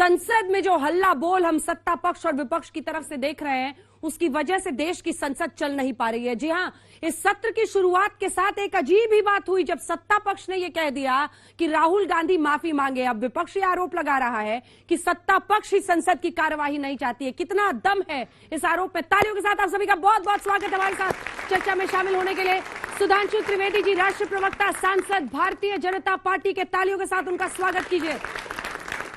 संसद में जो हल्ला बोल हम सत्ता पक्ष और विपक्ष की तरफ से देख रहे हैं, उसकी वजह से देश की संसद चल नहीं पा रही है। जी हां, इस सत्र की शुरुआत के साथ एक अजीब ही बात हुई जब सत्ता पक्ष ने यह कह दिया कि राहुल गांधी माफी मांगे। अब विपक्ष ये आरोप लगा रहा है कि सत्ता पक्ष ही संसद की कार्यवाही नहीं चाहती है। कितना दम है इस आरोप में। तालियों के साथ आप सभी का बहुत बहुत स्वागत है हमारे साथ चर्चा में शामिल होने के लिए। सुधांशु त्रिवेदी जी, राष्ट्रीय प्रवक्ता, सांसद, भारतीय जनता पार्टी के, तालियों के साथ उनका स्वागत कीजिए।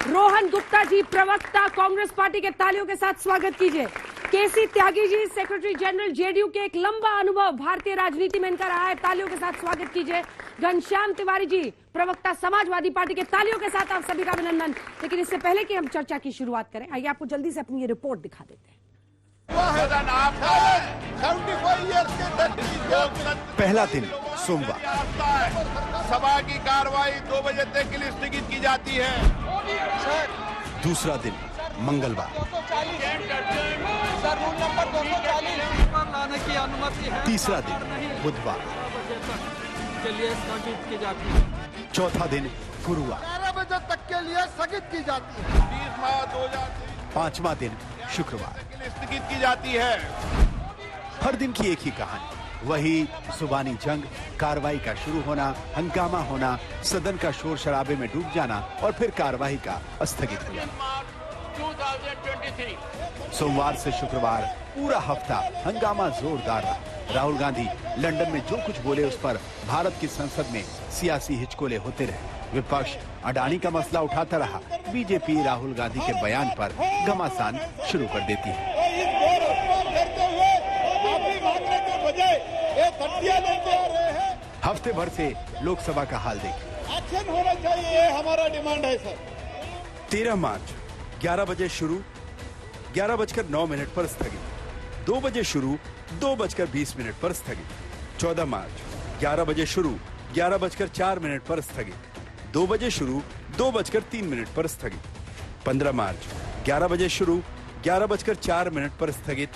रोहन गुप्ता जी, प्रवक्ता, कांग्रेस पार्टी के, तालियों के साथ स्वागत कीजिए। केसी Tyagi ji, secretary general, JDU के, एक लंबा अनुभव भारतीय राजनीति में इनका रहा है, तालियों के साथ स्वागत कीजिए। घनश्याम तिवारी जी, प्रवक्ता, समाजवादी पार्टी के, तालियों के साथ आप सभी का अभिनंदन। लेकिन इससे पहले कि हम चर्चा की शुरुआत करें, आइए आपको जल्दी से अपनी ये रिपोर्ट दिखा देते हैं। पहला दिन सोमवार, सभा की कार्रवाई 2 बजे तक के लिए स्थगित की जाती है। दूसरा दिन मंगलवार, लाने की अनुमति है। तीसरा दिन बुधवार, के लिए स्थगित की जाती है। चौथा दिन गुरुवार, 11 बजे तक के लिए स्थगित की जाती है। 20 मार्च 2023 पांचवा दिन शुक्रवार। के लिए स्थगित की जाती है। हर दिन की एक ही कहानी, वही जुबानी जंग, कार्रवाई का शुरू होना, हंगामा होना, सदन का शोर शराबे में डूब जाना और फिर कार्रवाई का स्थगित हो जाना। 2023 सोमवार से शुक्रवार पूरा हफ्ता हंगामा जोरदार रहा। राहुल गांधी लंदन में जो कुछ बोले उस पर भारत की संसद में सियासी हिचकोले होते रहे। विपक्ष अडानी का मसला उठाता रहा। बीजेपी राहुल गांधी के बयान पर घमासान शुरू कर देती है। हफ्ते भर से लोकसभा का हाल देखिए। एक्शन होना चाहिए, हमारा डिमांड है सर। 13 मार्च 11 बजे शुरू, 11:09 पर स्थगित। 2 बजे शुरू, 2:20 पर स्थगित। 14 मार्च 11 बजे शुरू, 11:04 पर स्थगित। 2 बजे शुरू, 2:03 पर स्थगित। 15 मार्च 11 बजे शुरू, 11:04 पर स्थगित।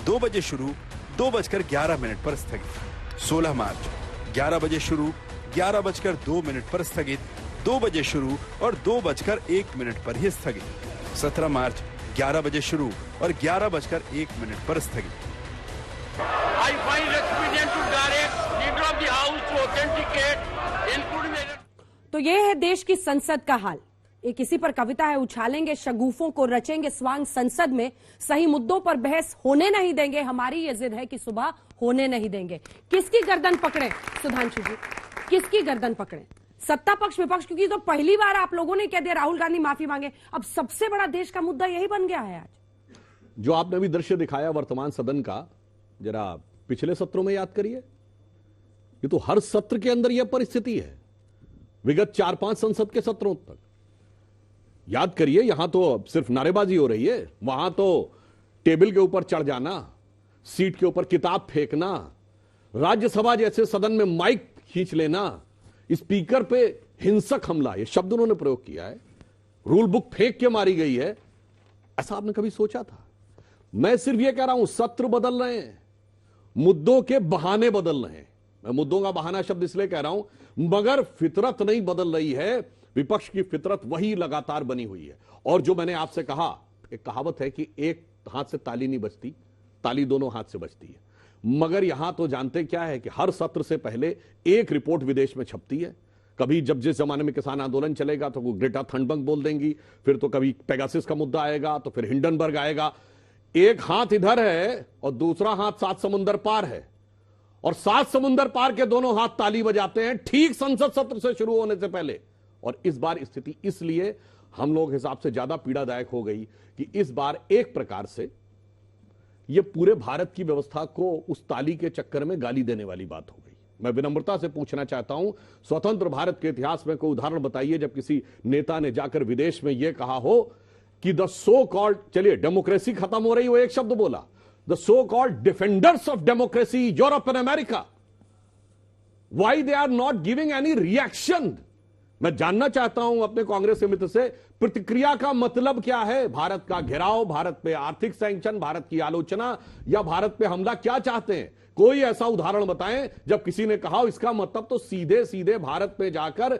2 बजे शुरू, 2:11 पर स्थगित। 16 मार्च 11 बजे शुरू, 11:02 पर स्थगित। 2 बजे शुरू और 2:01 पर ही स्थगित। 17 मार्च 11 बजे शुरू और 11:01 पर स्थगित। I find expedient to direct leader of the house to authenticate including तो ये है देश की संसद का हाल। एक इसी पर कविता है, उछालेंगे शगुफों को, रचेंगे स्वांग संसद में, सही मुद्दों पर बहस होने नहीं देंगे, हमारी ये जिद है कि सुबह होने नहीं देंगे। किसकी गर्दन पकड़े सुधांशु जी, किसकी गर्दन पकड़े? सत्ता पक्ष विपक्ष? क्योंकि तो पहली बार आप लोगों ने कह दिया राहुल गांधी माफी मांगे, अब सबसे बड़ा देश का मुद्दा यही बन गया है आज। जो आपने अभी दृश्य दिखाया वर्तमान सदन का, जरा पिछले सत्रों में याद करिए। ये तो हर सत्र के अंदर यह परिस्थिति है, विगत 4-5 संसद के सत्रों तक। याद करिए, यहां तो सिर्फ नारेबाजी हो रही है, वहां तो टेबल के ऊपर चढ़ जाना, सीट के ऊपर किताब फेंकना, राज्यसभा जैसे सदन में माइक खींच लेना, स्पीकर पे हिंसक हमला, ये शब्द उन्होंने प्रयोग किया है। रूल बुक फेंक के मारी गई है। ऐसा आपने कभी सोचा था? मैं सिर्फ ये कह रहा हूं, सत्र बदल रहे हैं, मुद्दों के बहाने बदल रहे हैं। मैं मुद्दों का बहाना शब्द इसलिए कह रहा हूं, मगर फितरत नहीं बदल रही है। विपक्ष की फितरत वही लगातार बनी हुई है। और जो मैंने आपसे कहा, एक कहावत है कि एक हाथ से ताली नहीं बजती, ताली दोनों हाथ से बजती है। मगर यहां तो जानते क्या है कि हर सत्र से पहले एक रिपोर्ट विदेश में छपती है। कभी जब जिस जमाने में किसान आंदोलन चलेगा तो वो ग्रेटा थनबर्ग बोल देंगी, फिर तो कभी पेगासिस का मुद्दा आएगा, तो फिर हिंडनबर्ग आएगा। एक हाथ इधर है और दूसरा हाथ 7 समुंदर पार है, और 7 समुंदर पार के दोनों हाथ ताली बजाते हैं ठीक संसद सत्र से शुरू होने से पहले। और इस बार स्थिति इसलिए हम लोग हिसाब से ज्यादा पीड़ादायक हो गई कि इस बार एक प्रकार से यह पूरे भारत की व्यवस्था को उस ताली के चक्कर में गाली देने वाली बात हो गई। मैं विनम्रता से पूछना चाहता हूं, स्वतंत्र भारत के इतिहास में कोई उदाहरण बताइए जब किसी नेता ने जाकर विदेश में यह कहा हो कि द सो कॉल्ड, चलिए डेमोक्रेसी खत्म हो रही, वो एक शब्द बोला, the so called defenders of democracy Europe and America, why they are not giving any reaction. मैं जानना चाहता हूं अपने कांग्रेस के मित्र से, प्रतिक्रिया का मतलब क्या है? भारत का घेराव, भारत पे आर्थिक सैंक्शन, भारत की आलोचना, या भारत पे हमला, क्या चाहते हैं? कोई ऐसा उदाहरण बताएं जब किसी ने कहा इसका मतलब तो सीधे सीधे भारत पे जाकर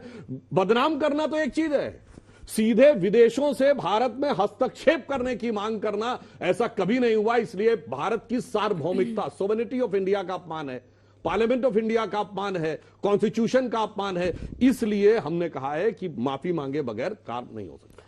बदनाम करना तो एक चीज है, सीधे विदेशों से भारत में हस्तक्षेप करने की मांग करना ऐसा कभी नहीं हुआ। इसलिए भारत की सार्वभौमिकता, सोवेरेनिटी ऑफ इंडिया का अपमान है, पार्लियामेंट ऑफ इंडिया का अपमान है, कॉन्स्टिट्यूशन का अपमान है। इसलिए हमने कहा है कि माफी मांगे बगैर कार्य नहीं हो सकता।